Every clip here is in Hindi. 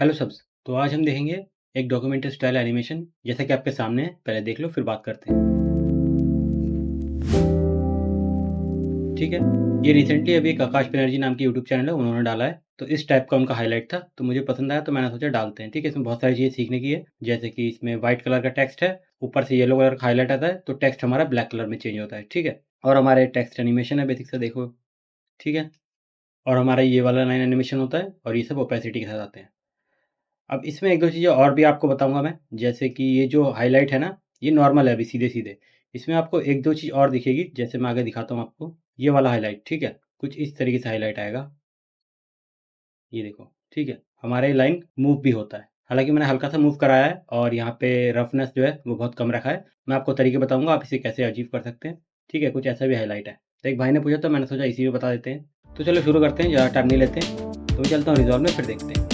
हेलो सबs। तो आज हम देखेंगे एक डॉक्यूमेंट्री स्टाइल एनिमेशन जैसा कि आपके सामने है। पहले देख लो फिर बात करते हैं। ठीक है, ये रिसेंटली अभी एक आकाश बनर्जी नाम की यूट्यूब चैनल है, उन्होंने डाला है। तो इस टाइप का उनका हाईलाइट था, तो मुझे पसंद आया तो मैंने सोचा डालते हैं। ठीक है, इसमें बहुत सारी चीज़ें सीखने की है, जैसे कि इसमें व्हाइट कलर का टेक्स्ट है, ऊपर से येलो कलर का हाईलाइट आता है, तो टेक्स्ट हमारा ब्लैक कलर में चेंज होता है। ठीक है, और हमारे टेक्स्ट एनिमेशन है बेसिक से देखो। ठीक है, और हमारा ये वाला लाइन एनिमेशन होता है और ये सब ओपेसिटी के साथ आते हैं। अब इसमें 1-2 चीज़ें और भी आपको बताऊँगा मैं, जैसे कि ये जो हाइलाइट है ना, ये नॉर्मल है अभी सीधे-सीधे। इसमें आपको 1-2 चीज़ और दिखेगी, जैसे मैं आगे दिखाता हूँ आपको। ये वाला हाइलाइट, ठीक है? कुछ इस तरीके से हाइलाइट आएगा, ये देखो, ठीक है? हमारा ये लाइन मूव भी होता है। हालाँकि मैंने हल्का-सा मूव कराया है और यहाँ पे रफनेस जो है, वो बहुत कम रखा है। मैं आपको तरीके बताऊँगा, आप इसे कैसे अचीव कर सकते हैं, ठीक है? कुछ ऐसा भी हाइलाइट है। तो एक भाई ने पूछा तो मैंने सोचा इसी में बता देते हैं। तो चलो शुरू करते हैं, ज़्यादा टाइम नहीं लेते हैं। तो मैं चलता हूँ रिज़ॉल्व में, फिर देखते हैं।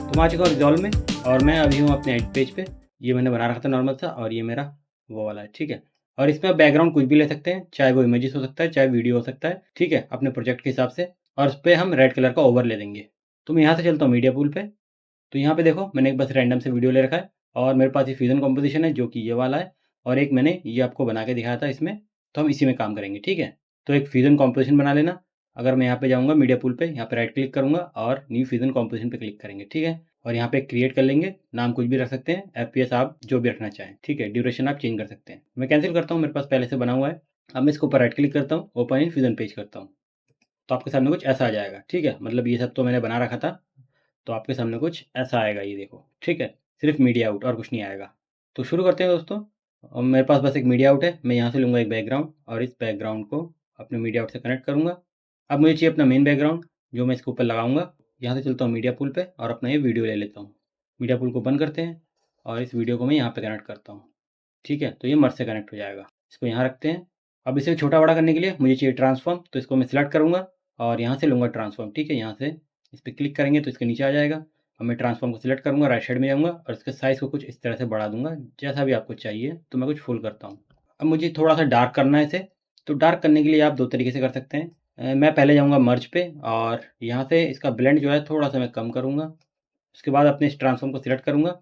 तो मैं आ चुका हूँ रिज़ॉल्व में और मैं अभी हूँ अपने एड पेज पे। ये मैंने बना रखा था नॉर्मल सा और ये मेरा वो वाला है, ठीक है? और इसमें आप बैकग्राउंड कुछ भी ले सकते हैं, चाहे वो इमेजेस हो सकता है, चाहे वीडियो हो सकता है, ठीक है? अपने प्रोजेक्ट के हिसाब से। और उसपे हम रेड कलर का ओवरले देंगे। तो मैं यहाँ से चलता हूँ मीडिया पूल पे। तो यहाँ पे देखो मैंने एक बस रैंडम से वीडियो ले रखा है और मेरे पास ये फ्यूज़न कंपोज़िशन है जो कि ये वाला है और एक मैंने ये आपको बना के दिखाया था इसमें, तो हम इसी में काम करेंगे, ठीक है? तो एक फ्यूज़न कंपोज़िशन बना लेना। अगर मैं यहाँ पे जाऊँगा मीडिया पूल पे, यहाँ पे राइट क्लिक करूँगा और न्यू फ्यूज़न कंपोज़िशन पे क्लिक करेंगे, ठीक है? और यहाँ पे क्रिएट कर लेंगे, नाम कुछ भी रख सकते हैं, एफपीएस आप जो भी रखना चाहें, ठीक है? ड्यूरेशन आप चेंज कर सकते हैं। मैं कैंसल करता हूँ, मेरे पास पहले से बना हुआ है। अब मैं इसके ऊपर राइट क्लिक करता हूँ, ओपन इन फ्यूज़न पेज करता हूँ, तो आपके सामने कुछ ऐसा आ जाएगा, ठीक है? मतलब ये सब तो मैंने बना रखा था, तो आपके सामने कुछ ऐसा आएगा, ये देखो, ठीक है? सिर्फ़ मीडिया आउट और कुछ नहीं आएगा। तो शुरू करते हैं दोस्तों। मेरे पास बस एक मीडिया आउट है, मैं यहाँ से लूँगा एक बैकग्राउंड और इस बैकग्राउंड को अपने मीडिया आउट से कनेक्ट करूँगा। अब मुझे चाहिए अपना मेन बैकग्राउंड, जो मैं इसके ऊपर लगाऊँगा। यहाँ से चलता हूँ मीडिया पूल पे और अपना ये वीडियो ले लेता हूँ। मीडिया पूल को बंद करते हैं और इस वीडियो को मैं यहाँ पे कनेक्ट करता हूँ। ठीक है? तो ये मर्ज से कनेक्ट हो जाएगा। इसको यहाँ रखते हैं। अब इसे छोटा-बड़ा करने के लिए मुझे चाहिए ट्रांसफ़ॉर्म, तो इसको मैं सिलेक्ट करूँगा और यहाँ से लूँगा ट्रांसफ़ॉर्म, ठीक है? यहाँ से इस पे क्लिक करेंगे तो इसके नीचे आ जाएगा। अब मैं ट्रांसफ़ॉर्म को सिलेक्ट करूँगा, राइट साइड में जाऊँगा और इसके साइज़ को कुछ इस तरह से बढ़ा दूँगा, जैसा भी आपको चाहिए, तो मैं कुछ फुल करता हूँ। अब मुझे थोड़ा-सा डार्क करना है इसे, तो डार्क करने के लिए आप 2 तरीके से कर सकते हैं। मैं पहले जाऊँगा मर्ज पे और यहाँ से इसका ब्लेंड जो है थोड़ा-सा मैं कम करूँगा। उसके बाद अपने इस ट्रांसफ़ॉर्म को सिलेक्ट करूँगा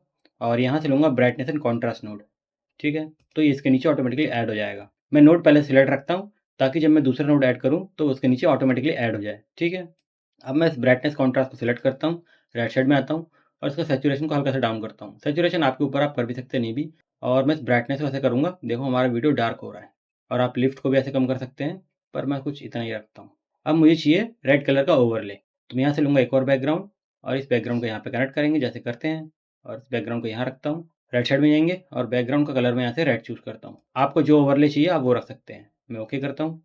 और यहाँ से लूँगा ब्राइटनेस एंड कॉन्ट्रास्ट नोड, ठीक है? तो ये इसके नीचे ऑटोमेटिकली ऐड हो जाएगा। मैं नोड पहले सिलेक्ट रखता हूँ, ताकि जब मैं दूसरा नोड ऐड करूँ, तो उसके नीचे ऑटोमेटिकली ऐड हो जाए, ठीक है? अब मैं इस ब्राइटनेस कॉन्ट्रास्ट को सिलेक्ट करता हूँ, राइट साइड में आता हूँ और इसका सैचुरेशन को हल्का सा डाउन करता हूँ। सैचुरेशन आपके ऊपर, आप कर भी सकते हैं, नहीं भी। और मैं इस ब्राइटनेस को ऐसे करूँगा, देखो हमारा वीडियो डार्क हो रहा है और आप लिफ्ट को भी ऐसे कम कर सकते हैं, पर मैं कुछ इतना ही रखता हूँ। अब मुझे चाहिए रेड कलर का ओवरले, तो मैं यहाँ से लूँगा एक और बैकग्राउंड और इस बैकग्राउंड को यहाँ पे कनेक्ट करेंगे जैसे करते हैं और इस बैकग्राउंड को यहाँ रखता हूँ। राइट साइड में जाएँगे और बैकग्राउंड का कलर मैं यहाँ से रेड चूज़ करता हूँ। आपको जो ओवरले चाहिए आप वो रख सकते हैं। मैं ओके करता हूँ।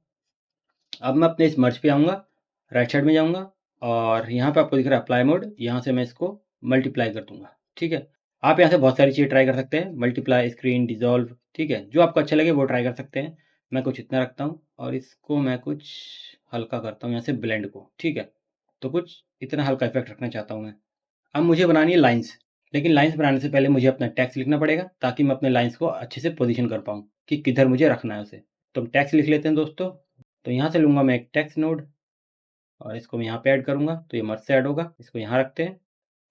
अब मैं अपने इस मर्ज पे आऊँगा, राइट साइड में जाऊँगा और यहाँ पे आपको दिख रहा है अप्लाई मोड, यहाँ से मैं इसको मल्टीप्लाई कर दूँगा, ठीक है? आप यहाँ से बहुत सारी चीज़ें ट्राई कर सकते हैं, मल्टीप्लाई, स्क्रीन, डिसॉल्व, ठीक है? जो आपको अच्छा लगे वो ट्राई कर सकते हैं। मैं कुछ इतना रखता हूँ और इसको मैं कुछ हल्का करता हूँ यहाँ से ब्लेंड को, ठीक है? तो कुछ इतना हल्का इफ़ेक्ट रखना चाहता हूँ मैं। अब मुझे बनानी है लाइन्स, लेकिन लाइन्स बनाने से पहले मुझे अपना टेक्स्ट लिखना पड़ेगा, ताकि मैं अपने लाइन्स को अच्छे से पोज़ीशन कर पाऊँ कि किधर मुझे रखना है उसे। तो हम टेक्स्ट लिख लेते हैं दोस्तों। तो यहाँ से लूँगा मैं एक टेक्स्ट नोड और इसको मैं यहाँ पे ऐड करूँगा, तो ये मर्ज से ऐड होगा। इसको यहाँ रखते हैं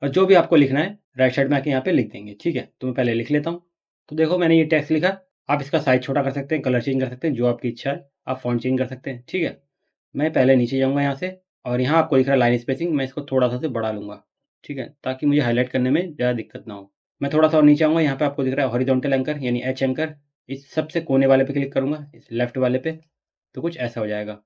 और जो भी आपको लिखना है राइट साइड में आके यहाँ पे लिख देंगे, ठीक है? तो मैं पहले लिख लेता हूँ। तो देखो मैंने ये टेक्स्ट लिखा, आप इसका साइज़ छोटा कर सकते हैं, कलर चेंज कर सकते हैं, जो आपकी इच्छा है। आप फ़ॉन्ट चेंज कर सकते हैं, ठीक है? मैं पहले नीचे जाऊँगा यहाँ से और यहाँ आपको दिख रहा है लाइन स्पेसिंग, मैं इसको थोड़ा-सा से बढ़ा लूँगा, ठीक है? ताकि मुझे हाइलाइट करने में ज़्यादा दिक्कत ना हो। मैं थोड़ा-सा और नीचे आऊँगा, यहाँ पे आपको दिख रहा है हॉरिज़ॉन्टल एंकर यानी एच एंकर, इस सबसे कोने वाले पे क्लिक करूँगा, इस लेफ्ट वाले पे, तो कुछ ऐसा हो जाएगा।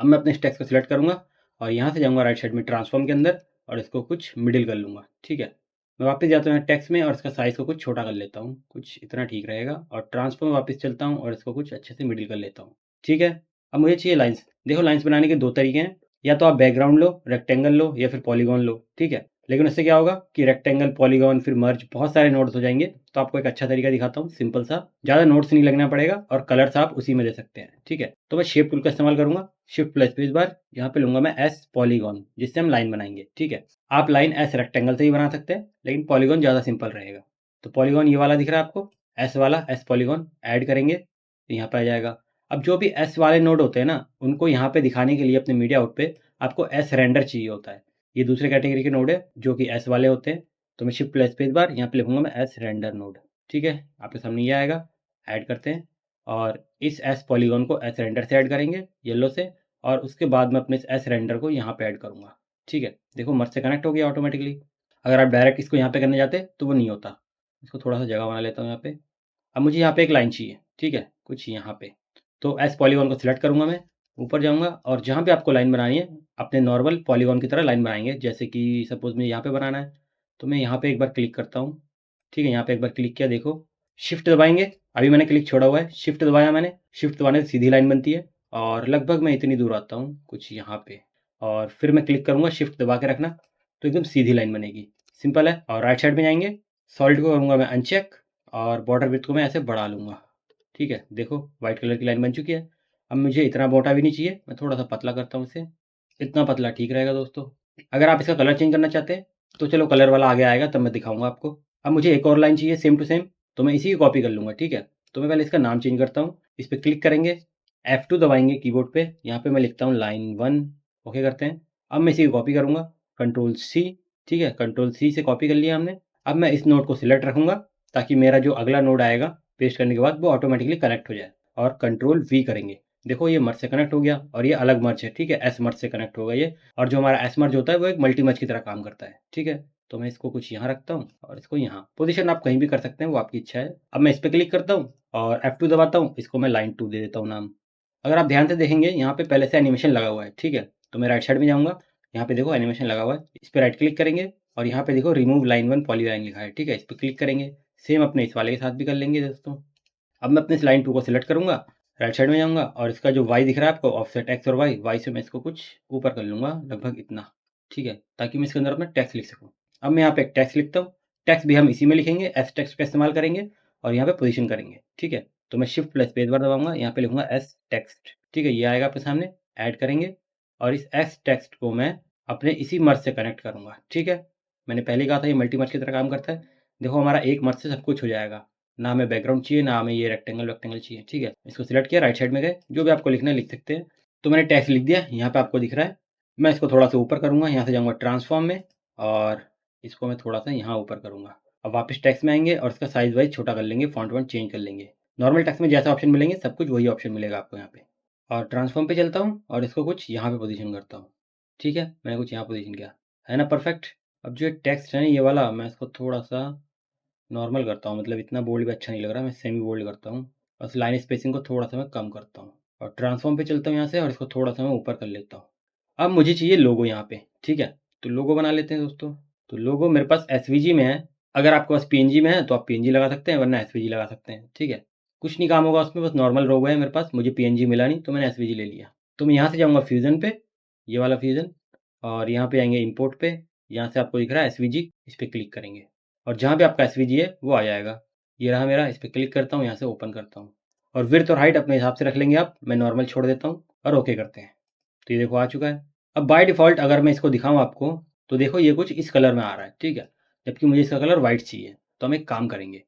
अब मैं अपने इस टेक्स्ट को सिलेक्ट करूँगा और यहाँ से जाऊँगा राइट साइड में ट्रांसफ़ॉर्म के अंदर और इसको कुछ मिडल कर लूँगा, ठीक है? मैं वापस जाता हूँ यहाँ टेक्स्ट में और इसका साइज़ को कुछ छोटा कर लेता हूँ, कुछ इतना ठीक रहेगा और ट्रांसफ़ॉर्म में वापस चलता हूँ और इसको कुछ अच्छे से मिडल कर लेता हूँ, ठीक है? अब मुझे चाहिए लाइन्स। देखो लाइन्स बनाने के 2 तरीके हैं, या तो आप बैकग्राउंड लो, रेक्टेंगल लो या फिर पॉलीगॉन लो, ठीक है? लेकिन उससे क्या होगा कि रेक्टेंगल, पॉलीगॉन फिर मर्ज बहुत सारे नोड्स हो जाएँगे, तो आपको एक अच्छा तरीका दिखाता हूँ सिंपल सा, ज़्यादा नोड्स नहीं लगना पड़ेगा और कलर्स आप उसी में दे सकते हैं, ठीक है? तो मैं शेप टूल का इस्तेमाल करूँगा, शिफ्ट प्लस स्पेस बार, यहाँ पे लूँगा मैं एस पॉलीगॉन, जिससे हम लाइन बनाएँगे, ठीक है? आप लाइन एस रेक्टेंगल से ही बना सकते हैं, लेकिन पॉलीगॉन ज़्यादा सिंपल रहेगा। तो पॉलीगॉन ये वाला दिख रहा है आपको, एस वाला, एस पॉलीगॉन ऐड करेंगे, तो यहाँ पे आ जाएगा। अब जो भी एस वाले नोड होते हैं ना, उनको यहाँ पे दिखाने के लिए अपने मीडिया आउट पे आपको एस रेंडर चाहिए होता है। ये दूसरे कैटेगरी के नोड है जो कि एस वाले होते हैं। तो मैं शिफ्ट प्लस स्पेस बार यहाँ पे लिखूँगा मैं एस रेंडर नोड, ठीक है? आपके सामने ये आएगा, ऐड करते हैं और इस एस पॉलीगॉन को एस रेंडर से ऐड करेंगे येलो से, और उसके बाद मैं अपने इस एस रेंडर को यहाँ पे ऐड करूँगा, ठीक है? देखो मर्ज से कनेक्ट हो गया ऑटोमेटिकली। अगर आप डायरेक्ट इसको यहाँ पे करने जाते तो वो नहीं होता। इसको थोड़ा-सा जगह बना लेता हूँ यहाँ पे। अब मुझे यहाँ पे एक लाइन चाहिए, ठीक है? कुछ यहाँ पे। तो एस पॉलीगॉन को सिलेक्ट करूँगा मैं, ऊपर जाऊँगा और जहाँ पे आपको लाइन बनानी है, अपने नॉर्मल पॉलीगॉन की तरह लाइन बनाएँगे। जैसे कि सपोज़ मुझे यहाँ पे बनाना है, तो मैं यहाँ पे एक बार क्लिक करता हूँ, ठीक है? यहाँ पे एक बार क्लिक किया देखो, शिफ्ट दबाएँगे, अभी मैंने क्लिक छोड़ा हुआ है, शिफ्ट दबाया मैंने, शिफ्ट दबाने से सीधी लाइन बनती है और लगभग मैं इतनी दूर आता हूँ, कुछ यहाँ पे, और फिर मैं क्लिक करूँगा, शिफ्ट दबा के रखना, तो एकदम सीधी लाइन बनेगी। सिंपल है। और राइट साइड में जाएँगे, सॉलिड को करूँगा मैं अनचेक और बॉर्डर विड्थ को मैं ऐसे बढ़ा लूँगा, ठीक है? देखो व्हाइट कलर की लाइन बन चुकी है। अब मुझे इतना मोटा भी नहीं चाहिए, मैं थोड़ा-सा पतला करता हूँ इसे, इतना पतला ठीक रहेगा दोस्तों। अगर आप इसका कलर चेंज करना चाहते हैं, तो चलो कलर वाला आगे आएगा तब मैं दिखाऊँगा आपको। अब मुझे एक और लाइन चाहिए सेम टू सेम, तो मैं इसी की कॉपी कर लूँगा, ठीक है? तो मैं पहले इसका नाम चेंज करता हूँ, इस पे क्लिक करेंगे, F2 दबाएँगे कीबोर्ड पे, यहाँ पे मैं लिखता हूँ लाइन 1, ओके करते हैं। अब मैं इसी को कॉपी करूँगा, कंट्रोल C, ठीक है? कंट्रोल C से कॉपी कर लिया हमने। अब मैं इस नोड को सिलेक्ट रखूँगा, ताकि मेरा जो अगला नोड आएगा, पेस्ट करने के बाद वो ऑटोमेटिकली कनेक्ट हो जाए, और कंट्रोल V करेंगे। देखो ये मर्ज से कनेक्ट हो गया और ये अलग मर्ज है, ठीक है? एस मर्ज से कनेक्ट होगा ये, और जो हमारा एस मर्ज होता है वो एक मल्टी मर्ज की तरह काम करता है, ठीक है? तो मैं इसको कुछ यहाँ रखता हूँ और इसको यहाँ। पोजीशन आप कहीं भी कर सकते हैं, वो आपकी इच्छा है। अब मैं इस पे क्लिक करता हूँ और F2 दबाता हूँ, इसको मैं लाइन 2 दे देता हूँ नाम। अगर आप ध्यान से देखेंगे यहाँ पे पहले से एनिमेशन लगा हुआ है, ठीक है? तो मैं राइट साइड में जाऊँगा, यहाँ पे देखो एनिमेशन लगा हुआ है, इस पे राइट क्लिक करेंगे और यहाँ पे देखो रिमूव लाइन 1 पॉलीलाइन लिखा है, ठीक है? इस पे क्लिक करेंगे। सेम अपने इस वाले के साथ भी कर लेंगे दोस्तों। अब मैं अपने इस लाइन 2 को सिलेक्ट करूँगा, राइट साइड में जाऊँगा और इसका जो y दिख रहा है आपको, ऑफसेट x और y से मैं इसको कुछ ऊपर कर लूँगा, लगभग इतना, ठीक है? ताकि मैं इसके अंदर अपना टेक्स्ट लिख सकूँ। अब मैं यहाँ पे एक टेक्स्ट लिखता हूँ, टेक्स्ट भी हम इसी में लिखेंगे, एस टेक्स्ट का इस्तेमाल करेंगे और यहाँ पे पोज़ीशन करेंगे, ठीक है? तो मैं शिफ्ट प्लस स्पेस बार दबाऊँगा, यहाँ पे लिखूँगा एस टेक्स्ट, ठीक है? ये आएगा आपके सामने, ऐड करेंगे और इस एस टेक्स्ट को मैं अपने इसी मर्ज से कनेक्ट करूँगा, ठीक है? मैंने पहले ही कहा था ये मल्टी मर्ज की तरह काम करता है। देखो हमारा एक मर्ज से सब कुछ हो जाएगा। ना हमें बैकग्राउंड चाहिए, ना हमें ये रेक्टेंगल चाहिए, ठीक है? इसको सिलेक्ट किया, राइट साइड में गए, जो भी आपको लिखना है लिख सकते हैं। तो मैंने टेक्स्ट लिख दिया, यहाँ पे आपको दिख रहा है। मैं इसको थोड़ा-सा ऊपर करूँगा, यहाँ से जाऊँगा ट्रांसफॉर्म में और इसको मैं थोड़ा-सा यहाँ ऊपर करूँगा। अब वापस टेक्स्ट में आएँगे और इसका साइज़ वाइज़ छोटा कर लेंगे, फ़ॉन्ट वॉन्ट चेंज कर लेंगे। नॉर्मल टेक्स्ट में जैसा ऑप्शन मिलेंगे, सब कुछ वही ऑप्शन मिलेगा आपको यहाँ पे। और ट्रांसफॉर्म पे चलता हूँ और इसको कुछ यहाँ पे पोज़ीशन करता हूँ, ठीक है? मैंने कुछ यहाँ पोज़ीशन किया, है ना परफेक्ट? अब जो ये टेक्स्ट है ना ये वाला, मैं इसको थोड़ा-सा नॉर्मल करता हूँ, मतलब इतना बोल्ड भी अच्छा नहीं लग रहा, मैं सेमी बोल्ड करता हूँ। बस लाइन स्पेसिंग को थोड़ा-सा मैं कम करता हूँ और ट्रांसफ़ॉर्म पे चलता हूँ यहाँ से और इसको थोड़ा-सा मैं ऊपर कर लेता हूँ। अब मुझे चाहिए लोगो यहाँ पे, ठीक है? तो लोगो बना लेते हैं दोस्तों। तो लोगो मेरे पास एसवीजी में है, अगर आपके पास पीएनजी में है तो आप पीएनजी लगा सकते हैं, वरना एसवीजी लगा सकते हैं, ठीक है? कुछ नहीं काम होगा उसमें, बस नॉर्मल लोगो है मेरे पास, मुझे पीएनजी मिला नहीं तो मैंने एसवीजी ले लिया। तो मैं यहाँ से जाऊँगा फ्यूज़न पे, ये वाला फ्यूज़न, और यहाँ पे आएँगे इम्पोर्ट पे, यहाँ से आपको दिख रहा है एसवीजी, इस पे क्लिक करेंगे और जहाँ पे आपका एसवीजी है वो आ जाएगा। ये रहा मेरा, इस पे क्लिक करता हूँ, यहाँ से ओपन करता हूँ और विड्थ और हाइट अपने हिसाब से रख लेंगे आप, मैं नॉर्मल छोड़ देता हूँ और ओके करते हैं। तो ये देखो आ चुका है। अब बाय डिफ़ॉल्ट अगर मैं इसको दिखाऊँ आपको, तो देखो ये कुछ इस कलर में आ रहा है, ठीक है? जबकि मुझे इसका कलर व्हाइट चाहिए। तो हम एक काम करेंगे,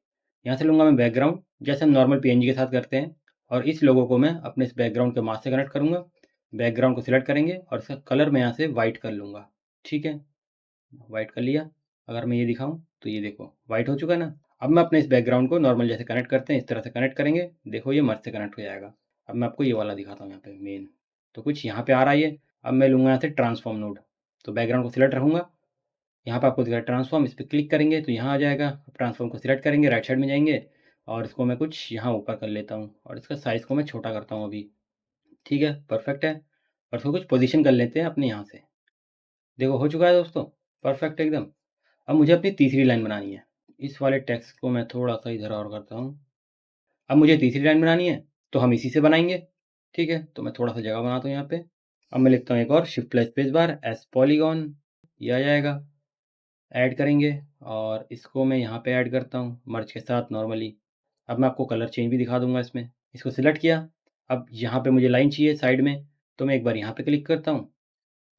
यहाँ से लूँगा मैं बैकग्राउंड, जैसे हम नॉर्मल पीएनजी के साथ करते हैं, और इस लोगो को मैं अपने इस बैकग्राउंड के मास्क से कनेक्ट करूँगा। बैकग्राउंड को सिलेक्ट करेंगे और इसका कलर मैं यहाँ से व्हाइट कर लूँगा, ठीक है? व्हाइट कर लिया। अगर मैं ये दिखाऊँ तो ये देखो व्हाइट हो चुका है ना? अब मैं अपने इस बैकग्राउंड को नॉर्मल जैसे कनेक्ट करते हैं इस तरह से कनेक्ट करेंगे, देखो ये मर्ज से कनेक्ट हो जाएगा। अब मैं आपको ये वाला दिखाता हूँ यहाँ पे मेन। तो कुछ यहाँ पे आ रहा है ये। अब मैं लूँगा यहाँ से ट्रांसफॉर्म नोड, तो बैकग्राउंड को सिलेक्ट रखूँगा, यहाँ पे आपको दिख रहा है ट्रांसफॉर्म, इस पे क्लिक करेंगे तो यहाँ आ जाएगा। ट्रांसफॉर्म को सिलेक्ट करेंगे, राइट साइड में जाएँगे और इसको मैं कुछ यहाँ ऊपर कर लेता हूँ और इसका साइज़ को मैं छोटा करता हूँ अभी। ठीक है, परफेक्ट है। और इसको कुछ पोज़ीशन कर लेते हैं अपने यहाँ से। देखो हो चुका है दोस्तों, परफेक्ट एकदम। अब मुझे अपनी तीसरी लाइन बनानी है। इस वाले टेक्स्ट को मैं थोड़ा-सा इधर और करता हूँ। अब मुझे तीसरी लाइन बनानी है, तो हम इसी से बनाएँगे, ठीक है? तो मैं थोड़ा-सा जगह बनाता हूँ यहाँ पे। अब मैं लिखता हूँ एक और shift plus space bar S polygon, ये आ जाएगा। ऐड करेंगे और इसको मैं यहाँ पे ऐड करता हूँ मर्ज के साथ नॉर्मली। अब मैं आपको कलर चेंज भी दिखा दूँगा इसमें। इसको सिलेक्ट किया, अब यहाँ पे मुझे लाइन चाहिए साइड में, तो मैं एक बार यहाँ पे क्लिक करता हूँ,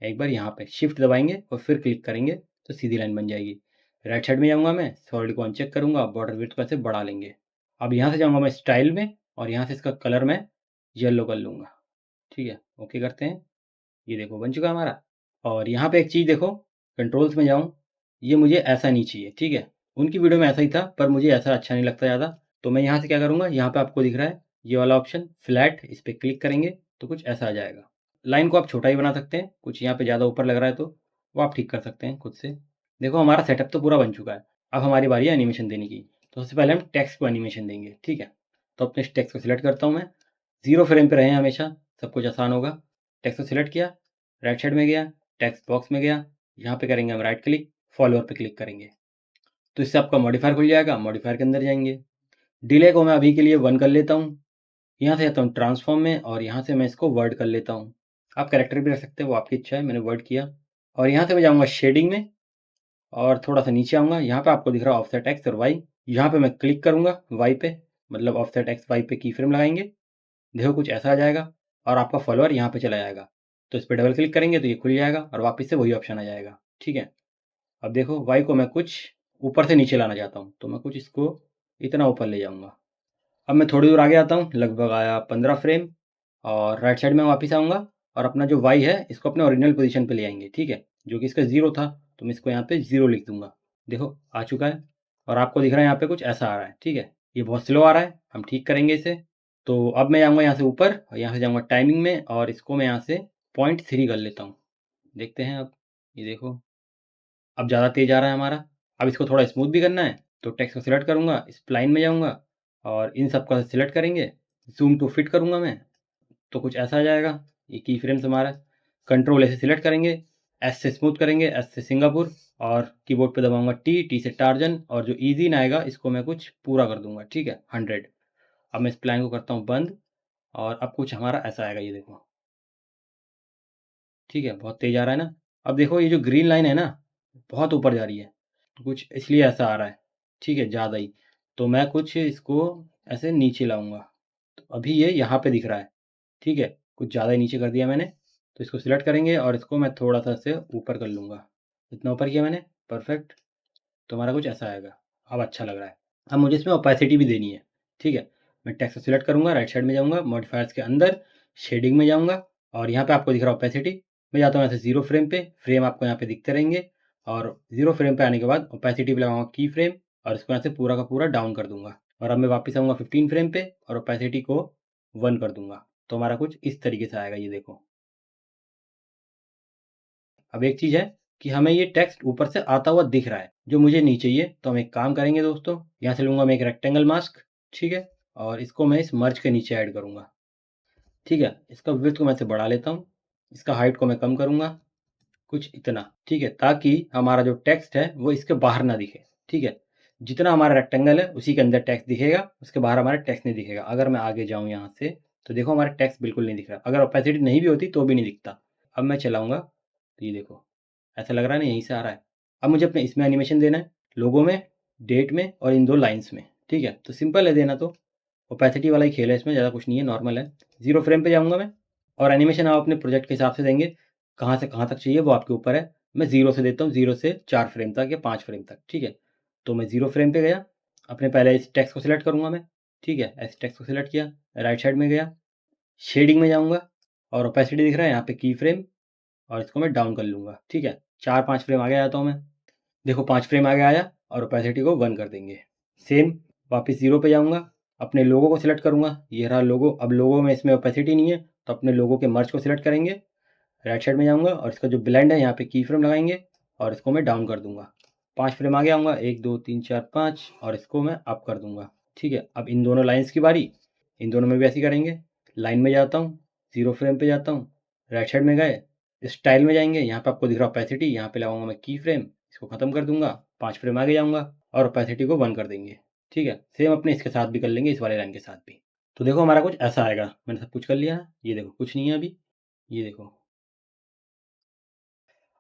एक बार यहाँ पे शिफ्ट दबाएँगे और फिर क्लिक करेंगे, तो सीधी लाइन बन जाएगी। राइट साइड में जाऊँगा मैं, सॉलिड को अनचेक करूँगा, बॉर्डर विड्थ को ऐसे बढ़ा लेंगे। अब यहाँ से जाऊँगा मैं स्टाइल में और यहाँ से इसका कलर मैं येलो कर लूँगा, ठीक है, ओके करते हैं। ये देखो बन चुका हमारा। और यहाँ पे एक चीज़ देखो, कंट्रोल्स में जाऊँ, ये मुझे ऐसा नहीं चाहिए, ठीक है। उनकी वीडियो में ऐसा ही था, पर मुझे ऐसा अच्छा नहीं लगता ज़्यादा। तो मैं यहाँ से क्या करूँगा, यहाँ पे आपको दिख रहा है ये वाला ऑप्शन फ्लैट, इस पे क्लिक करेंगे तो कुछ ऐसा आ जाएगा। लाइन को आप छोटा ही बना सकते हैं, कुछ यहाँ पे ज़्यादा ऊपर लग रहा है तो वो आप ठीक कर सकते हैं खुद से। देखो हमारा सेटअप तो पूरा बन चुका है। अब हमारी बारी है एनिमेशन देने की। तो सबसे पहले हम टेक्स्ट को एनिमेशन देंगे, ठीक है। तो अपने इस टेक्स्ट को सिलेक्ट करता हूँ मैं, 0 फ्रेम पे रहें हमेशा, सब कुछ आसान होगा। टेक्स्ट को सिलेक्ट किया, राइट साइड में गया, टेक्स्ट बॉक्स में गया, यहाँ पे करेंगे हम राइट क्लिक, फॉलोअर पे क्लिक करेंगे। तो इससे आपका मॉडिफायर खुल जाएगा, मॉडिफायर के अंदर जाएंगे। डिले को मैं अभी के लिए 1 कर लेता हूँ। यहाँ से जाता हूँ ट्रांसफॉर्म में और यहाँ से मैं इसको वर्ड कर लेता हूँ। आप कैरेक्टर भी रख सकते हैं, वो आपकी इच्छा है, मैंने वर्ड किया। और यहाँ से मैं जाऊँगा शेडिंग में और थोड़ा-सा नीचे आऊँगा, यहाँ पे आपको दिख रहा है ऑफसेट एक्स और वाई, यहाँ पे मैं क्लिक करूँगा वाई पे, मतलब ऑफसेट एक्स वाई पे की फ्रेम लगाएँगे। देखो कुछ ऐसा आ जाएगा और आपका फॉलोअर यहाँ पे चला जाएगा। तो इस पे डबल क्लिक करेंगे तो ये खुल जाएगा और वापस से वही ऑप्शन आ जाएगा, ठीक है। अब देखो वाई को मैं कुछ ऊपर से नीचे लाना चाहता हूँ, तो मैं कुछ इसको इतना ऊपर ले जाऊँगा। अब मैं थोड़ी दूर आगे आता हूँ, लगभग आया 15 फ्रेम और राइट साइड में वापस आऊँगा और अपना जो वाई है इसको अपने ओरिजिनल पोजीशन पे ले आएँगे, ठीक है। जो कि इसका 0 था, तो मैं इसको यहाँ पे 0 लिख दूँगा। देखो आ चुका है और आपको दिख रहा है यहाँ पे कुछ ऐसा आ रहा है, ठीक है। ये बहुत स्लो आ रहा है, हम ठीक करेंगे इसे। तो अब मैं जाऊँगा यहाँ से ऊपर और यहाँ से जाऊँगा टाइमिंग में और इसको मैं यहाँ से 0.3 कर लेता हूँ। देखते हैं अब, ये देखो अब ज़्यादा तेज़ आ रहा है हमारा। अब इसको थोड़ा स्मूथ भी करना है, तो टेक्स्ट को सिलेक्ट करूँगा, स्प्लाइन में जाऊँगा और इन सब का सिलेक्ट करेंगे, ज़ूम टू फिट करूँगा मैं, तो कुछ ऐसा आ जाएगा। ये की फ्रेम्स हमारा, कंट्रोल ए से सिलेक्ट करेंगे, एस से स्मूथ करेंगे, एस से सिंगापुर और कीबोर्ड पे दबाऊँगा टी, टी से टार्जन और जो ईज़ी ना आएगा इसको मैं कुछ पूरा कर दूँगा, ठीक है, 100। अब मैं स्प्लाइन को करता हूँ बंद और अब कुछ हमारा ऐसा आएगा, ये देखो। ठीक है, बहुत तेज़ आ रहा है ना? अब देखो ये जो ग्रीन लाइन है ना, बहुत ऊपर जा रही है, कुछ इसलिए ऐसा आ रहा है, ठीक है, ज़्यादा ही। तो मैं कुछ इसको ऐसे नीचे लाऊँगा, तो अभी ये यहाँ पे दिख रहा है, ठीक है, कुछ ज़्यादा ही नीचे कर दिया मैंने। तो इसको सिलेक्ट करेंगे और इसको मैं थोड़ा-सा इसे ऊपर कर लूँगा, इतना ऊपर किया मैंने, परफेक्ट। तो हमारा कुछ ऐसा आएगा, अब अच्छा लग रहा है। अब मुझे इसमें ओपेसिटी भी देनी है, ठीक है। मैं टेक्स्ट को सिलेक्ट करूँगा, राइट साइड में जाऊँगा, मॉडिफायर्स के अंदर शेडिंग में जाऊँगा और यहाँ पे आपको दिख रहा है ओपेसिटी। मैं जाता हूँ यहाँ से 0 फ्रेम पे, फ्रेम आपको यहाँ पे दिखते रहेंगे और 0 फ्रेम पे आने के बाद ओपेसिटी पे लगाऊँगा की फ्रेम और इसको यहाँ से पूरा का पूरा डाउन कर दूँगा। और अब मैं वापस आऊँगा 15 फ्रेम पे और ओपेसिटी को 1 कर दूँगा। तो हमारा कुछ इस तरीके से आएगा, ये देखो। अब एक चीज़ है कि हमें ये टेक्स्ट ऊपर से आता हुआ दिख रहा है, जो मुझे नहीं चाहिए। तो हम एक काम करेंगे दोस्तों, यहाँ से लूँगा मैं एक रेक्टेंगल मास्क, ठीक है? और इसको मैं इस मर्ज के नीचे ऐड करूँगा, ठीक है? इसका विड्थ को मैं इसे बढ़ा लेता हूँ, इसका हाइट को मैं कम करूँगा, कुछ इतना, ठीक है? ताकि हमारा जो टेक्स्ट है वो इसके बाहर ना दिखे, ठीक है? जितना हमारा रेक्टेंगल है उसी के अंदर टेक्स्ट दिखेगा, उसके बाहर हमारा टेक्स्ट नहीं दिखेगा। अगर मैं आगे जाऊँ यहाँ से, तो देखो हमारा टेक्स्ट बिल्कुल नहीं दिख रहा। अगर ओपेसिटी नहीं भी होती तो भी नहीं दिखता। अब मैं चलाऊँगा, तो ये देखो, ऐसा लग रहा है ना, यहीं से आ रहा है। अब मुझे अपने इसमें एनिमेशन देना है, लोगो में, डेट में और इन 2 लाइन्स में, ठीक है? तो सिंपल है देना तो, ओपेसिटी वाला ही खेल है इसमें, ज़्यादा कुछ नहीं है, नॉर्मल है। 0 फ्रेम पे जाऊँगा मैं और एनिमेशन आप अपने प्रोजेक्ट के हिसाब से देंगे, कहाँ से कहाँ तक चाहिए वो आपके ऊपर है। मैं 0 से देता हूँ, 0 से 4 फ्रेम तक या 5 फ्रेम तक, ठीक है? तो मैं 0 फ्रेम पे गया, अपने पहले इस टेक्स्ट को सिलेक्ट करूँगा मैं, ठीक है? इस टेक्स्ट को सिलेक्ट किया, राइट साइड में गया, शेडिंग में जाऊँगा और ओपेसिटी दिख रहा है यहाँ पे की फ्रेम और इसको मैं डाउन कर लूँगा, ठीक है? 4-5 फ्रेम आगे आता हूँ मैं। देखो 5 फ्रेम आगे आया और ओपेसिटी को 1 कर देंगे। सेम वापस 0 पे जाऊँगा, अपने लोगो को सिलेक्ट करूँगा, ये रहा लोगो। अब लोगो में इसमें ओपेसिटी नहीं है, तो अपने लोगो के मर्ज को सिलेक्ट करेंगे, राइट साइड में जाऊँगा और इसका जो ब्लेंड है यहाँ पे की फ्रेम लगाएँगे और इसको मैं डाउन कर दूँगा। 5 फ्रेम आगे आऊँगा, 1, 2, 3, 4, 5 और इसको मैं अप कर दूँगा, ठीक है? अब इन दोनों लाइन्स की बारी, इन दोनों में भी ऐसे ही करेंगे। लाइन में जाता हूँ, 0 फ्रेम पे जाता हूँ, राइट साइड में गए, स्टाइल में जाएँगे, यहाँ पे आपको दिख रहा है ओपेसिटी, यहाँ पे लगाऊँगा मैं की फ्रेम, इसको खत्म कर दूँगा, 5 फ्रेम आगे जाऊँगा और ओपेसिटी को 1 कर देंगे, ठीक है? सेम अपने इसके साथ भी कर लेंगे, इस वाले लाइन के साथ भी। तो देखो हमारा कुछ ऐसा आएगा, मैंने सब कुछ कर लिया है, ये देखो कुछ नहीं है अभी, ये देखो।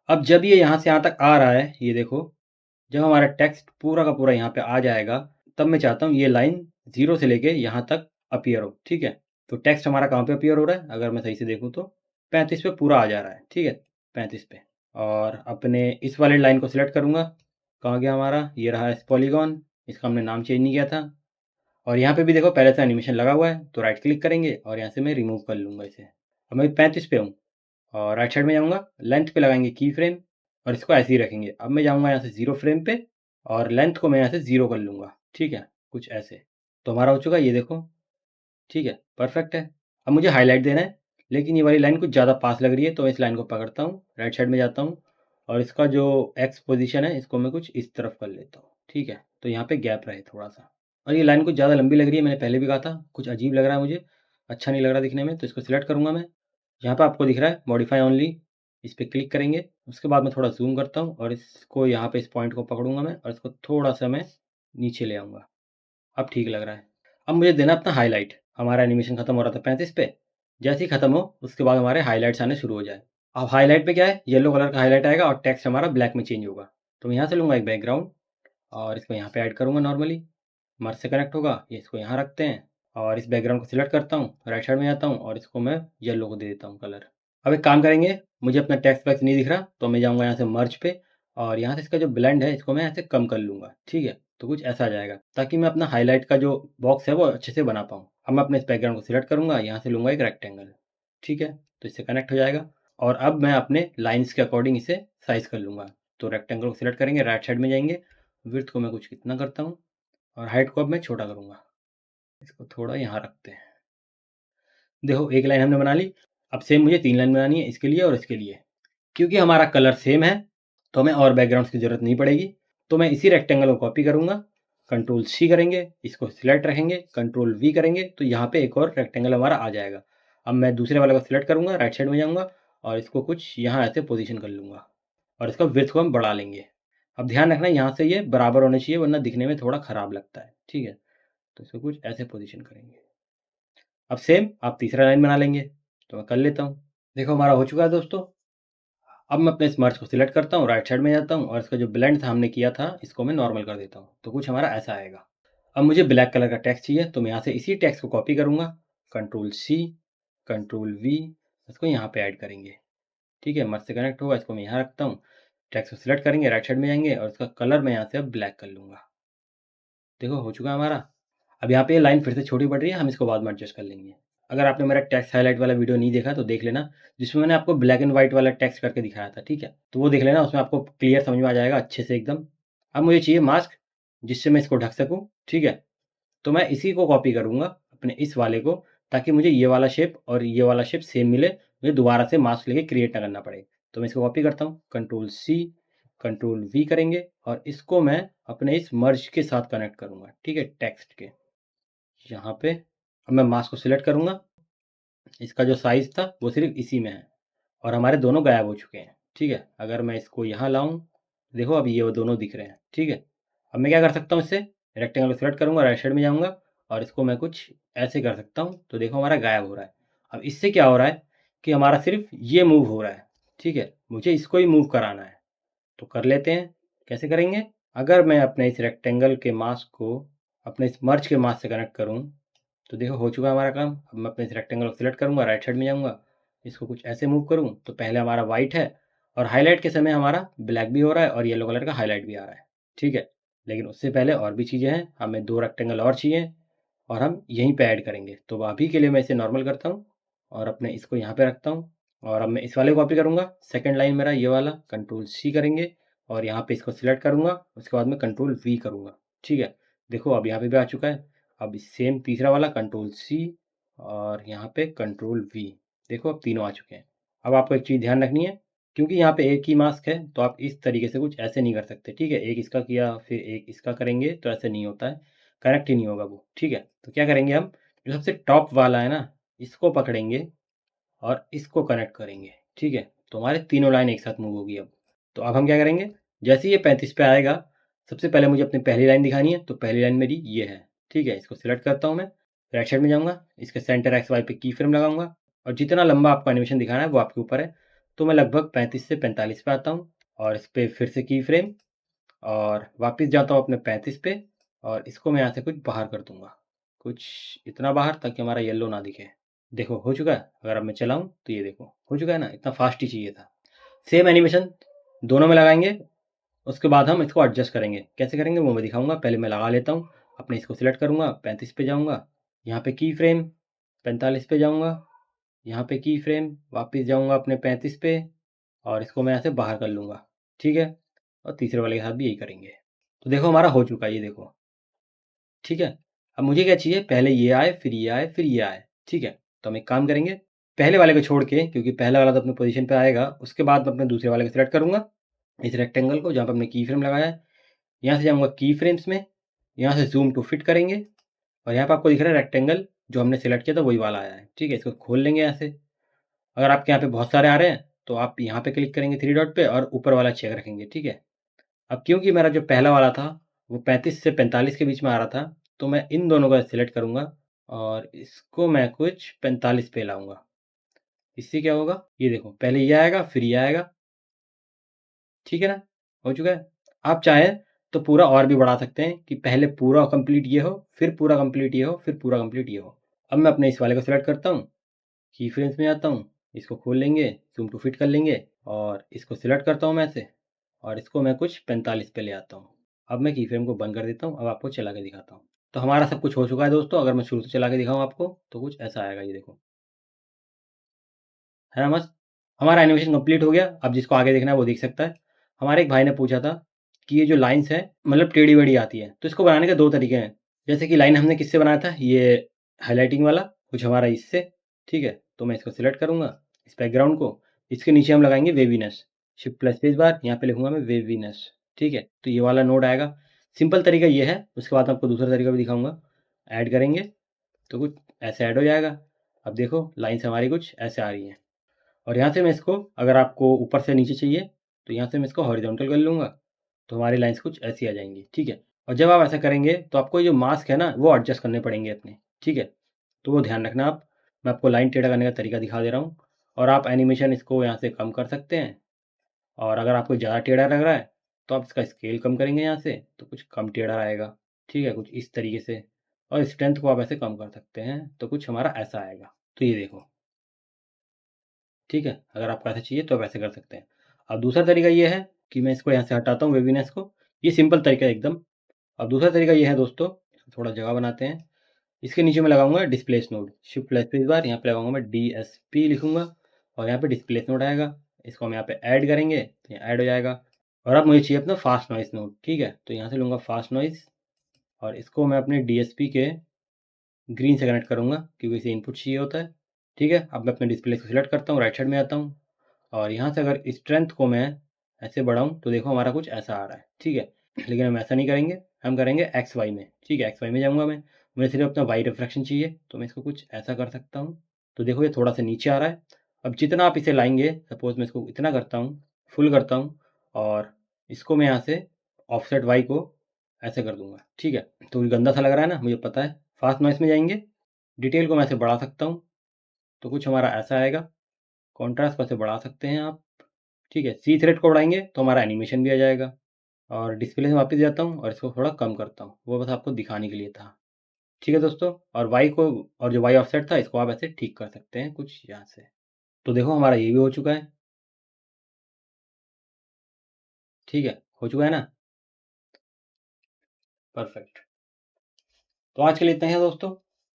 अब जब ये यहाँ से यहाँ तक आ रहा है, ये देखो, जब हमारा टेक्स्ट पूरा का पूरा यहाँ पे आ जाएगा, तब मैं चाहता हूँ ये लाइन 0 से लेके यहाँ तक अपीयर हो, ठीक है? तो टेक्स्ट हमारा कहाँ पे अपीयर हो रहा है? अगर मैं सही से देखूँ तो 35 पे पूरा आ जा रहा है, ठीक है? 35 पे और अपने इस वाले लाइन को सिलेक्ट करूँगा, कहाँ गया हमारा? ये रहा पॉलीगॉन, इसका हमने नाम चेंज नहीं किया था और यहाँ पे भी देखो पहले से एनिमेशन लगा हुआ है, तो राइट क्लिक करेंगे और यहाँ से मैं रिमूव कर लूँगा इसे। अब मैं 35 पे हूँ और राइट साइड में जाऊँगा, लेंथ पे लगाएँगे की फ्रेम और इसको ऐसे ही रखेंगे। अब मैं जाऊँगा यहाँ से 0 फ्रेम पे और लेंथ को मैं यहाँ से 0 कर लूँगा, ठीक है? कुछ ऐसे। तो हमारा हो चुका है, ये देखो, ठीक है, परफेक्ट है। अब मुझे हाइलाइट देना है, लेकिन ये वाली लाइन कुछ ज़्यादा पास लग रही है, तो मैं इस लाइन को पकड़ता हूँ, राइट साइड में जाता हूँ और इसका जो एक्स पोज़ीशन है, इसको मैं कुछ इस तरफ कर लेता हूँ, ठीक है? तो यहाँ पे गैप रहे थोड़ा-सा। और ये लाइन कुछ ज़्यादा लंबी लग रही है, मैंने पहले भी कहा था, कुछ अजीब लग रहा है मुझे, अच्छा नहीं लग रहा दिखने में, तो इसको सिलेक्ट करूँगा मैं। यहाँ पे आपको दिख रहा है मॉडिफाई ओनली, इस पे क्लिक करेंगे। उसके बाद मैं थोड़ा ज़ूम करता हूँ और इसको यहाँ पे इस पॉइंट को पकड़ूँगा मैं और इसको थोड़ा-सा मैं नीचे ले आऊँगा। अब ठीक लग रहा है। अब मुझे देना है अपना हाइलाइट। हमारा एनिमेशन खत्म हो रहा था 35 पे, जैसे ही खत्म हो उसके बाद हमारे हाइलाइट्स आने शुरू हो जाए। अब हाइलाइट पे क्या है, येलो कलर का हाइलाइट आएगा और टेक्स्ट हमारा ब्लैक में चेंज होगा। तो मैं यहाँ से लूँगा एक बैकग्राउंड और इसको यहाँ पे ऐड करूँगा नॉर्मली, मर्ज से कनेक्ट होगा, ये इसको यहाँ रखते हैं और इस बैकग्राउंड को सिलेक्ट करता हूँ, राइट साइड में जाता हूँ और इसको मैं येलो को दे देता हूँ कलर। अब एक काम करेंगे, मुझे अपना टेक्स्ट बॉक्स नहीं दिख रहा, तो मैं जाऊँगा यहाँ से मर्ज पे और यहाँ से इसका जो ब्लेंड है इसको मैं यहाँ से कम कर लूँगा, ठीक है? तो कुछ ऐसा आ जाएगा, ताकि मैं अपना हाइलाइट का जो बॉक्स है वो अच्छे से बना पाऊँ। अब मैं अपने इस बैकग्राउंड को सिलेक्ट करूँगा, यहाँ से लूँगा एक रेक्टेंगल, ठीक है? तो इससे कनेक्ट हो जाएगा और अब मैं अपने लाइन्स के अकॉर्डिंग इसे साइज़ कर लूँगा। तो रेक्टेंगल को सिलेक्ट करेंगे, राइट साइड में जाएँगे, विड्थ को मैं कुछ इतना करता हूँ और हाइट को अब मैं छोटा करूँगा। इसको थोड़ा यहाँ रखते हैं। देखो एक लाइन हमने बना ली, अब सेम मुझे 3 लाइन बनानी है, इसके लिए और इसके लिए। क्योंकि हमारा कलर सेम है, तो हमें और बैकग्राउंड्स की ज़रूरत नहीं पड़ेगी। तो मैं इसी रेक्टेंगल को कॉपी करूँगा, कंट्रोल सी करेंगे, इसको सिलेक्ट रखेंगे, कंट्रोल वी करेंगे, तो यहाँ पे एक और रेक्टेंगल हमारा आ जाएगा। अब मैं दूसरे वाले को सिलेक्ट करूँगा, राइट साइड में जाऊँगा और इसको कुछ यहाँ ऐसे पोज़ीशन कर लूँगा और इसका विड्थ को हम बढ़ा लेंगे। अब ध्यान रखना यहाँ से ये बराबर होने चाहिए, वरना दिखने में थोड़ा ख़राब लगता है, ठीक है? तो इसको कुछ ऐसे पोज़ीशन करेंगे। अब सेम आप तीसरा लाइन बना लेंगे, तो मैं कर लेता हूँ। देखो हमारा हो चुका है दोस्तों। अब मैं अपने स्मर्च को सिलेक्ट करता हूँ, राइट साइड में जाता हूँ और इसका जो ब्लेंड था हमने किया था, इसको मैं नॉर्मल कर देता हूँ। तो कुछ हमारा ऐसा आएगा। अब मुझे ब्लैक कलर का टेक्स्ट चाहिए, तो मैं यहाँ से इसी टेक्स्ट को कॉपी करूँगा, कंट्रोल सी, कंट्रोल वी, इसको यहाँ पे ऐड करेंगे। ठीक है, मर्ज से कनेक्ट होगा, इसको मैं यहाँ रखता हूँ। टेक्स्ट को सिलेक्ट करेंगे, राइट साइड में जाएंगे और इसका कलर मैं यहाँ से अब ब्लैक कर लूँगा। देखो हो चुका है हमारा। अब यहाँ पे ये लाइन फिर से छोटी पड़ रही है, हम इसको बाद में एडजस्ट कर लेंगे। अगर आपने मेरा टेक्स्ट हाइलाइट वाला वीडियो नहीं देखा तो देख लेना, जिसमें मैंने आपको ब्लैक एंड व्हाइट वाला टेक्स्ट करके दिखाया था, ठीक है? तो वो देख लेना, उसमें आपको क्लियर समझ में आ जाएगा अच्छे से एकदम। अब मुझे चाहिए मास्क, जिससे मैं इसको ढक सकूँ, ठीक है? तो मैं इसी को कॉपी करूँगा अपने इस वाले को, ताकि मुझे ये वाला शेप और ये वाला शेप सेम मिले, मुझे दोबारा से मास्क लेके क्रिएट ना करना पड़े। तो मैं इसको कॉपी करता हूँ, कंट्रोल सी, कंट्रोल वी करेंगे और इसको मैं अपने इस मर्ज के साथ कनेक्ट करूँगा, ठीक है? टेक्स्ट के यहाँ पे। अब मैं मास्क को सिलेक्ट करूँगा, इसका जो साइज़ था वो सिर्फ़ इसी में है और हमारे दोनों गायब हो चुके हैं, ठीक है? अगर मैं इसको यहाँ लाऊँ, देखो अब ये वो दोनों दिख रहे हैं, ठीक है? अब मैं क्या कर सकता हूँ इससे, रेक्टेंगल को सिलेक्ट करूँगा, राइट साइड में जाऊँगा और इसको मैं कुछ ऐसे कर सकता हूँ, तो देखो हमारा गायब हो रहा है। अब इससे क्या हो रहा है कि हमारा सिर्फ़ ये मूव हो रहा है, ठीक है? मुझे इसको ही मूव कराना है, तो कर लेते हैं। कैसे करेंगे? अगर मैं अपने इस रेक्टेंगल के मास्क को अपने इस मर्ज के मास्क से कनेक्ट करूँ, तो देखो हो चुका है हमारा काम। अब मैं अपने इस रेक्टेंगल को सिलेक्ट करूँगा, राइट साइड में जाऊँगा, इसको कुछ ऐसे मूव करूँ, तो पहले हमारा वाइट है और हाइलाइट के समय हमारा ब्लैक भी हो रहा है और येलो कलर का हाइलाइट भी आ रहा है, ठीक है? लेकिन उससे पहले और भी चीज़ें हैं, हमें 2 रेक्टेंगल और चाहिए और हम यहीं पे ऐड करेंगे। तो अभी के लिए मैं इसे नॉर्मल करता हूँ और अपने इसको यहाँ पे रखता हूँ और अब मैं इस वाले को कॉपी करूँगा, सेकंड लाइन मेरा ये वाला, कंट्रोल सी करेंगे और यहाँ पे इसको सिलेक्ट करूँगा, उसके बाद में कंट्रोल वी करूँगा, ठीक है? देखो अब यहाँ पे भी आ चुका है। अब सेम तीसरा वाला कंट्रोल सी और यहाँ पे कंट्रोल वी, देखो अब तीनों आ चुके हैं। अब आपको एक चीज़ ध्यान रखनी है, क्योंकि यहाँ पे एक ही मास्क है, तो आप इस तरीके से कुछ ऐसे नहीं कर सकते, ठीक है? एक इसका किया, फिर एक इसका करेंगे, तो ऐसे नहीं होता है, कनेक्ट ही नहीं होगा वो, ठीक है? तो क्या करेंगे हम, जो सबसे टॉप वाला है ना, इसको पकड़ेंगे और इसको कनेक्ट करेंगे, ठीक है? तो हमारे तीनों लाइन एक साथ मूव होगी अब। तो अब हम क्या करेंगे, जैसे ही ये 35 पे आएगा, सबसे पहले मुझे अपनी पहली लाइन दिखानी है, तो पहली लाइन मेरी ये है, ठीक है? इसको सिलेक्ट करता हूँ मैं, राइट साइड में जाऊँगा, इसके सेंटर एक्स वाई पे की फ्रेम लगाऊँगा और जितना लंबा आपको एनिमेशन दिखाना है वो आपके ऊपर है। तो मैं लगभग 35 से 45 पे आता हूँ और इस पे फिर से की फ्रेम और वापस जाता हूँ अपने 35 पे और इसको मैं यहाँ से कुछ बाहर कर दूँगा। कुछ इतना बाहर ताकि हमारा येलो ना दिखे। देखो हो चुका है, अगर अब मैं चलाऊँ तो ये देखो, हो चुका है ना? इतना फास्ट ही चाहिए था। सेम एनिमेशन दोनों में लगाएँगे, उसके बाद हम इसको एडजस्ट करेंगे। कैसे करेंगे वो मैं दिखाऊँगा, पहले मैं लगा लेता हूँ। अपने इसको सिलेक्ट करूँगा, 35 पे जाऊँगा, यहाँ पे की फ्रेम 45 पे जाऊँगा, यहाँ पे की फ्रेम वापस जाऊँगा अपने 35 पे और इसको मैं यहाँ से बाहर कर लूँगा, ठीक है? और तीसरे वाले के साथ भी यही करेंगे। तो देखो हमारा हो चुका है ये देखो, ठीक है? अब मुझे क्या चाहिए, पहले ये आए, फिर ये आए, फिर ये आए, ठीक है? तो हम एक काम करेंगे, पहले वाले को छोड़ के, क्योंकि पहला वाला तो अपनी पोज़ीशन पे आएगा, उसके बाद मैं अपने दूसरे वाले को सिलेक्ट करूँगा, इस रेक्टेंगल को जहाँ पे हमने की फ्रेम लगाया है, यहाँ से जाऊँगा की फ्रेम्स में, यहाँ से ज़ूम टू फिट करेंगे और यहाँ पे आपको दिख रहा है रेक्टेंगल जो हमने सेलेक्ट किया था वही वाला आया है, ठीक है? इसको खोल लेंगे यहाँ से। अगर आपके यहाँ पे बहुत सारे आ रहे हैं, तो आप यहाँ पे क्लिक करेंगे 3 डॉट पे और ऊपर वाला चेक रखेंगे, ठीक है? अब क्योंकि मेरा जो पहला वाला था, वो 35 से 45 के बीच में आ रहा था, तो मैं इन दोनों का सिलेक्ट करूँगा और इसको मैं कुछ 45 पे लाऊँगा। इससे क्या होगा, ये देखो पहले ये आएगा, फिर ये आएगा, ठीक है ना? हो चुका है। आप चाहें तो पूरा और भी बढ़ा सकते हैं कि पहले पूरा कंप्लीट ये हो, फिर पूरा कंप्लीट ये हो, फिर पूरा कंप्लीट ये हो। अब मैं अपने इस वाले को सिलेक्ट करता हूँ, की फ्रेम्स में आता हूँ, इसको खोल लेंगे, ज़ूम टू फिट कर लेंगे और इसको सिलेक्ट करता हूँ मैं ऐसे और इसको मैं कुछ 45 पे ले आता हूँ। अब मैं की फ्रेम को बंद कर देता हूँ, अब आपको चला के दिखाता हूँ। तो हमारा सब कुछ हो चुका है दोस्तों, अगर मैं शुरू से चला के दिखाऊँ आपको, तो कुछ ऐसा आएगा, ये देखो। है ना मस्त? हमारा एनिमेशन कंप्लीट हो गया, अब जिसको आगे देखना है वो देख सकता है। हमारे एक भाई ने पूछा था कि ये जो लाइन्स हैं, मतलब टेढ़ी-मेढ़ी आती हैं, तो इसको बनाने के 2 तरीके हैं। जैसे कि लाइन हमने किससे बनाया था, ये हाइलाइटिंग वाला, कुछ हमारा इससे, ठीक है? तो मैं इसको सिलेक्ट करूँगा, इस बैकग्राउंड को, इसके नीचे हम लगाएँगे वेवीनेस, शिफ्ट प्लस स्पेस बार, यहाँ पे लिखूँगा मैं वेवीनेस, ठीक है? तो ये वाला नोड आएगा। सिंपल तरीका ये है, उसके बाद मैं आपको दूसरा तरीका भी दिखाऊँगा। ऐड करेंगे, तो कुछ ऐसे ऐड हो जाएगा। अब देखो लाइन्स हमारी कुछ ऐसे आ रही हैं। और यहाँ से मैं इसको, अगर आपको ऊपर से नीचे चाहिए, तो यहाँ से मैं इसको हॉरिज़ॉन्टल कर लूँगा, तो हमारी लाइन्स कुछ ऐसी आ जाएँगी, ठीक है? और जब आप ऐसा करेंगे, तो आपको ये जो मास्क है ना, वो एडजस्ट करने पड़ेंगे अपने, ठीक है? तो वो ध्यान रखना आप। मैं आपको लाइन टेढ़ा करने का तरीका दिखा दे रहा हूँ और आप एनिमेशन इसको यहाँ से कम कर सकते हैं और अगर आपको ज़्यादा टेढ़ा लग रहा है, तो आप इसका स्केल कम करेंगे यहाँ से, तो कुछ कम टेढ़ा आएगा, ठीक है? कुछ इस तरीके से और स्ट्रेंथ को आप ऐसे कम कर सकते हैं, तो कुछ हमारा ऐसा आएगा। तो ये देखो। ठीक है? अगर आपको ऐसा चाहिए तो आप ऐसे कर सकते हैं। अब दूसरा तरीका ये है कि मैं इसको यहाँ से हटाता हूँ वेवीनेस को, ये सिंपल तरीका है एकदम। अब दूसरा तरीका ये है दोस्तों, थोड़ा जगह बनाते हैं। इसके नीचे मैं लगाऊँगा displace node, shift plus space bar, यहाँ पे लगाऊँगा मैं डीएसपी लिखूँगा और यहाँ पे डिस्प्लेस नोड आएगा। इसको हम यहाँ पे ऐड करेंगे, तो ये ऐड हो जाएगा और अब मुझे चाहिए अपना फास्ट नॉइज़ नोड, ठीक है? तो यहाँ से लूँगा फास्ट नॉइज़ और इसको मैं अपने डीएसपी के ग्रीन से कनेक्ट करूँगा क्योंकि इसे इनपुट चाहिए होता है, ठीक है? अब मैं अपने डिस्प्ले को सिलेक्ट करता हूँ, राइट साइड में आता हूँ और यहाँ से अगर स्ट्रेंथ को मैं ऐसे बढ़ाऊँ तो देखो हमारा कुछ ऐसा आ रहा है, ठीक है? लेकिन हम ऐसा नहीं करेंगे, हम करेंगे एक्स वाई में, ठीक है? एक्स वाई में जाऊँगा मैं, मुझे सिर्फ अपना वाई रिफ्रैक्शन चाहिए, तो मैं इसको कुछ ऐसा कर सकता हूँ। तो देखो ये थोड़ा-सा नीचे आ रहा है। अब जितना आप इसे लाएँगे, सपोज़ मैं इसको इतना करता हूँ, फुल करता हूँ और इसको मैं यहाँ से ऑफसेट वाई को ऐसे कर दूँगा, ठीक है? तो ये गंदा सा लग रहा है ना, मुझे पता है। फास्ट नॉइज़ में जाएँगे, डिटेल को मैं ऐसे बढ़ा सकता हूँ, तो कुछ हमारा ऐसा आएगा। कॉन्ट्रास्ट को ऐसे बढ़ा सकते हैं आप, ठीक है? सी थ्रेड को बढ़ाएँगे तो हमारा एनिमेशन भी आ जाएगा और डिस्प्ले में वापस जाता हूँ और इसको थोड़ा कम करता हूँ। वो बस आपको दिखाने के लिए था। ठीक है दोस्तों? और वाई को, और जो वाई ऑफसेट था इसको आप ऐसे ठीक कर सकते हैं कुछ यहाँ से। तो देखो हमारा ये भी हो चुका है। ठीक है? हो चुका है ना? परफेक्ट। तो आज के लिए इतना ही है दोस्तों।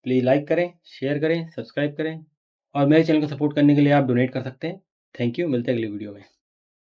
प्लीज़ लाइक करें, शेयर करें, सब्सक्राइब करें और मेरे चैनल को सपोर्ट करने के लिए आप डोनेट कर सकते हैं। थैंक यू, मिलते हैं अगली वीडियो में।